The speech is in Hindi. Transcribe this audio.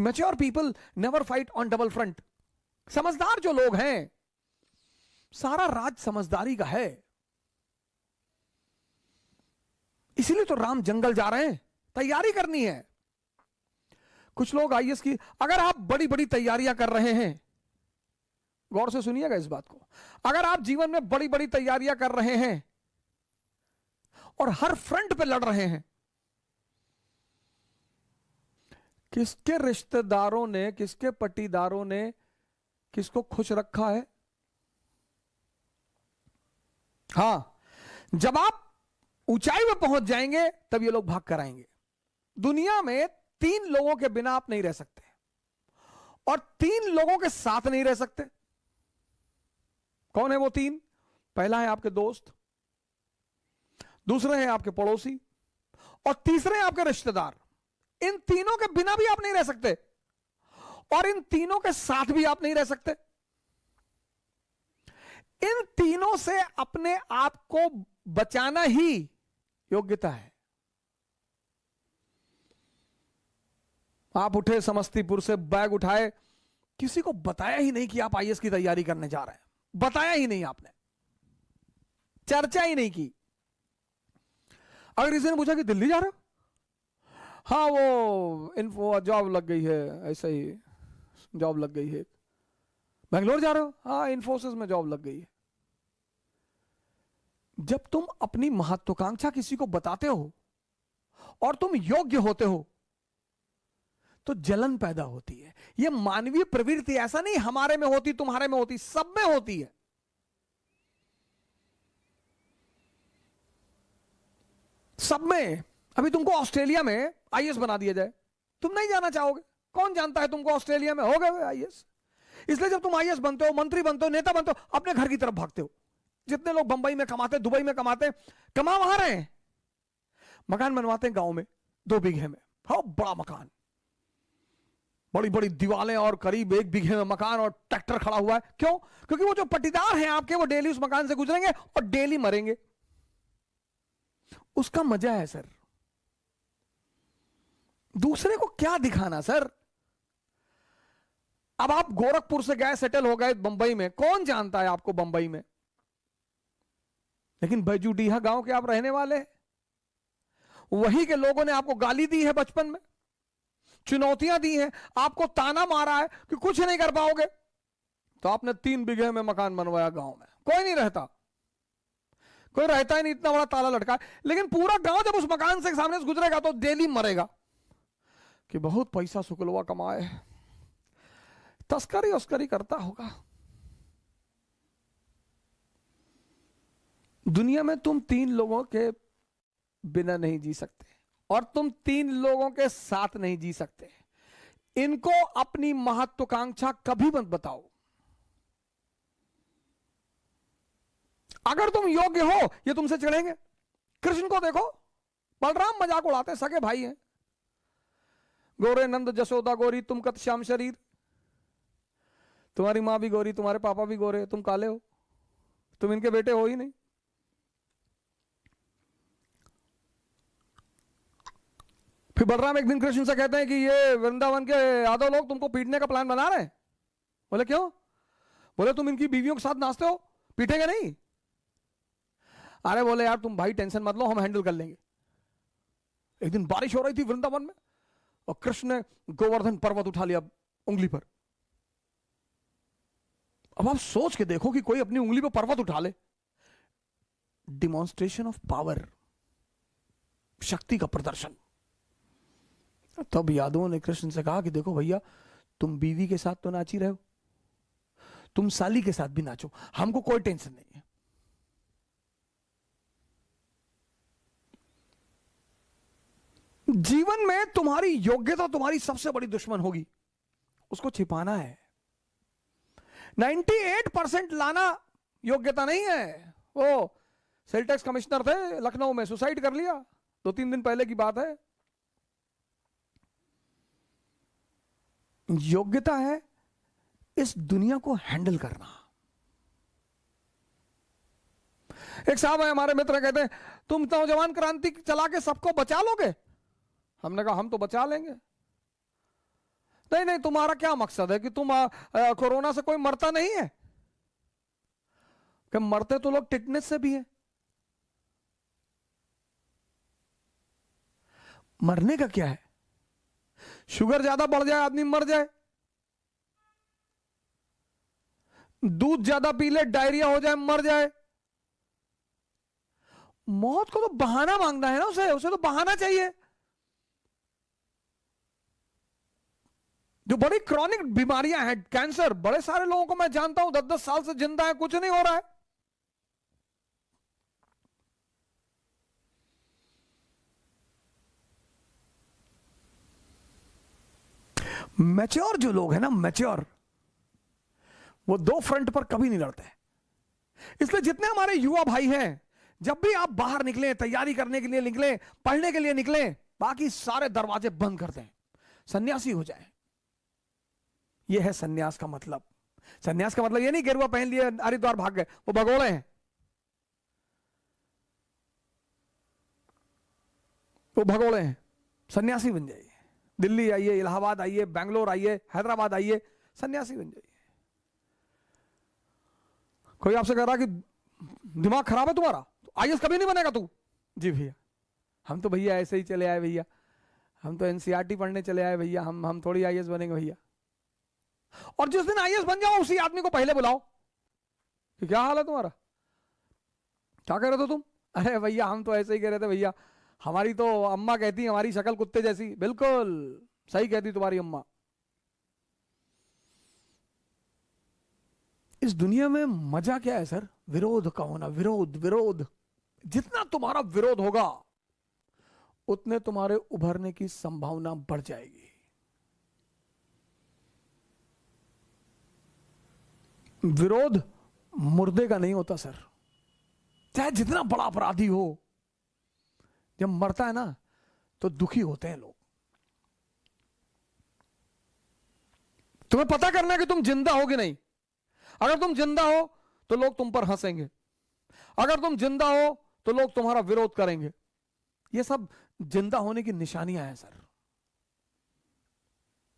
Mature people never fight on double front. समझदार जो लोग हैं, सारा राज समझदारी का है। इसीलिए तो राम जंगल जा रहे हैं, तैयारी करनी है। कुछ लोग आईएएस की, अगर आप बड़ी बड़ी तैयारियां कर रहे हैं, गौर से सुनिएगा इस बात को, अगर आप जीवन में बड़ी बड़ी तैयारियां कर रहे हैं और हर फ्रंट पे लड़ रहे हैं, किसके रिश्तेदारों ने, किसके पट्टीदारों ने किसको खुश रखा है? हां, जब आप ऊंचाई में पहुंच जाएंगे तब ये लोग भाग कर आएंगे। दुनिया में 3 लोगों के बिना आप नहीं रह सकते और 3 लोगों के साथ नहीं रह सकते। कौन है वो 3? पहला है आपके दोस्त, दूसरे हैं आपके पड़ोसी और तीसरे हैं आपके रिश्तेदार। इन तीनों के बिना भी आप नहीं रह सकते और इन तीनों के साथ भी आप नहीं रह सकते। इन तीनों से अपने आप को बचाना ही योग्यता है। आप उठे समस्तीपुर से, बैग उठाए, किसी को बताया ही नहीं कि आप आईएएस की तैयारी करने जा रहे हैं, बताया ही नहीं, आपने चर्चा ही नहीं की। अगर किसी ने पूछा कि दिल्ली जा रहे हो, हाँ वो इन्फो जॉब लग गई है, ऐसा ही जॉब लग गई है। बेंगलोर जा रहे हो, हाँ इन्फोसिस में जॉब लग गई है। जब तुम अपनी महत्वाकांक्षा किसी को बताते हो और तुम योग्य होते हो तो जलन पैदा होती है। यह मानवीय प्रवृत्ति, ऐसा नहीं हमारे में होती, तुम्हारे में होती, सब में होती है। सब में। अभी तुमको ऑस्ट्रेलिया में आईएएस बना दिया जाए, तुम नहीं जाना चाहोगे। कौन जानता है तुमको ऑस्ट्रेलिया में हो गए आईएएस। इसलिए जब तुम आईएएस बनते हो, मंत्री बनते हो, नेता बनते हो, अपने घर की तरफ भागते हो। जितने लोग बंबई में कमाते, दुबई में कमाते, कमा वहां रहे हैं, मकान बनवाते हैं गांव में 2 बीघे में, हाँ बड़ा मकान, बड़ी बड़ी दीवारें और करीब 1 बीघे में मकान और ट्रैक्टर खड़ा हुआ है। क्यों? क्योंकि वो जो पट्टीदार हैं आपके, वो डेली उस मकान से गुजरेंगे और डेली मरेंगे। उसका मजा है सर। दूसरे को क्या दिखाना सर। अब आप गोरखपुर से गए, सेटल हो गए बंबई में, कौन जानता है आपको बंबई में, लेकिन बैजूडीहा गांव के आप रहने वाले हैं। वही के लोगों ने आपको गाली दी है बचपन में, चुनौतियां दी हैं, आपको ताना मारा है कि कुछ नहीं कर पाओगे, तो आपने 3 बीघे में मकान बनवाया गांव में। कोई नहीं रहता, कोई रहता ही नहीं, इतना बड़ा ताला लटका है। लेकिन पूरा गांव जब उस मकान से सामने से गुजरेगा तो डेली मरेगा कि बहुत पैसा शुक्लवा कमाए, तस्करी उस्करी करता होगा। दुनिया में तुम 3 लोगों के बिना नहीं जी सकते और तुम 3 लोगों के साथ नहीं जी सकते। इनको अपनी महत्वाकांक्षा कभी मत बताओ। अगर तुम योग्य हो, ये तुमसे चिढ़ेंगे। कृष्ण को देखो, बलराम मजाक उड़ाते, सगे भाई हैं। गोरे नंद जसोदा गोरी, तुम कत श्याम शरीर, तुम्हारी मां भी गोरी, तुम्हारे पापा भी गोरे, तुम काले हो, तुम इनके बेटे हो ही नहीं। फिर बलराम एक दिन कृष्ण से कहते हैं कि ये वृंदावन के यादव लोग तुमको पीटने का प्लान बना रहे हैं। बोले क्यों? बोले तुम इनकी बीवियों के साथ नाचते हो, पीटेंगे नहीं? अरे बोले यार तुम भाई टेंशन मत लो, हम हैंडल कर लेंगे। एक दिन बारिश हो रही थी वृंदावन में और कृष्ण ने गोवर्धन पर्वत उठा लिया उंगली पर। अब आप सोच के देखो कि कोई अपनी उंगली पर पर्वत उठा ले। डिमॉन्स्ट्रेशन ऑफ पावर, शक्ति का प्रदर्शन। तब यादवों ने कृष्ण से कहा कि देखो भैया, तुम बीवी के साथ तो नाच ही रहे हो, तुम साली के साथ भी नाचो, हमको कोई टेंशन नहीं है। जीवन में तुम्हारी योग्यता तुम्हारी सबसे बड़ी दुश्मन होगी, उसको छिपाना है। 98% लाना योग्यता नहीं है। वो सेल टैक्स कमिश्नर थे लखनऊ में, सुसाइड कर लिया, 2-3 दिन पहले की बात है। योग्यता है इस दुनिया को हैंडल करना। एक साहब है हमारे मित्र, कहते हैं तुम नौजवान क्रांति चला के सबको बचा लोगे। हमने कहा हम तो बचा लेंगे। नहीं नहीं, तुम्हारा क्या मकसद है कि तुम कोरोना से कोई मरता नहीं है? कि मरते तो लोग टिटनेस से भी हैं। मरने का क्या है? शुगर ज्यादा बढ़ जाए आदमी मर जाए, दूध ज्यादा पी ले डायरिया हो जाए मर जाए। मौत को तो बहाना मांगना है ना, उसे उसे तो बहाना चाहिए। जो बड़ी क्रॉनिक बीमारियां हैं, कैंसर, बड़े सारे लोगों को मैं जानता हूं 10-10 साल से जिंदा है, कुछ नहीं हो रहा है। मैच्योर जो लोग हैं ना, मैच्योर, वो दो फ्रंट पर कभी नहीं लड़ते। इसलिए जितने हमारे युवा भाई हैं, जब भी आप बाहर निकले, तैयारी करने के लिए निकले, पढ़ने के लिए निकले, बाकी सारे दरवाजे बंद कर दें, सन्यासी हो जाए। यह है सन्यास का मतलब। सन्यास का मतलब यह नहीं गेरुआ पहन लिए हरिद्वार भाग गए, वो भगोड़े हैं, वो भगोड़े हैं। सन्यासी बन जाइए, दिल्ली आइए, इलाहाबाद आइए, बैंगलोर आइए, हैदराबाद आइए, सन्यासी बन जाइए। कोई आपसे कह रहा कि दिमाग खराब है तुम्हारा, आईएएस कभी नहीं बनेगा तू। जी भैया, हम तो भैया ऐसे ही चले आए भैया, हम तो एनसीईआरटी पढ़ने चले आए भैया, हम थोड़ी आईएएस बनेंगे भैया। और जिस दिन आईएएस बन जाओ उसी आदमी को पहले बुलाओ कि क्या हाल है तुम्हारा, क्या कह रहे थे तुम? अरे भैया हम तो ऐसे ही कह रहे थे भैया, हमारी तो अम्मा कहती हमारी शक्ल कुत्ते जैसी। बिल्कुल सही कहती तुम्हारी अम्मा। इस दुनिया में मजा क्या है सर? विरोध का होना, विरोध विरोध। जितना तुम्हारा विरोध होगा उतने तुम्हारे उभरने की संभावना बढ़ जाएगी। विरोध मुर्दे का नहीं होता सर, चाहे जितना बड़ा अपराधी हो, जब मरता है ना तो दुखी होते हैं लोग। तुम्हें पता करना है कि तुम जिंदा हो कि नहीं। अगर तुम जिंदा हो तो लोग तुम पर हंसेंगे, अगर तुम जिंदा हो तो लोग तुम्हारा विरोध करेंगे। ये सब जिंदा होने की निशानियां हैं सर।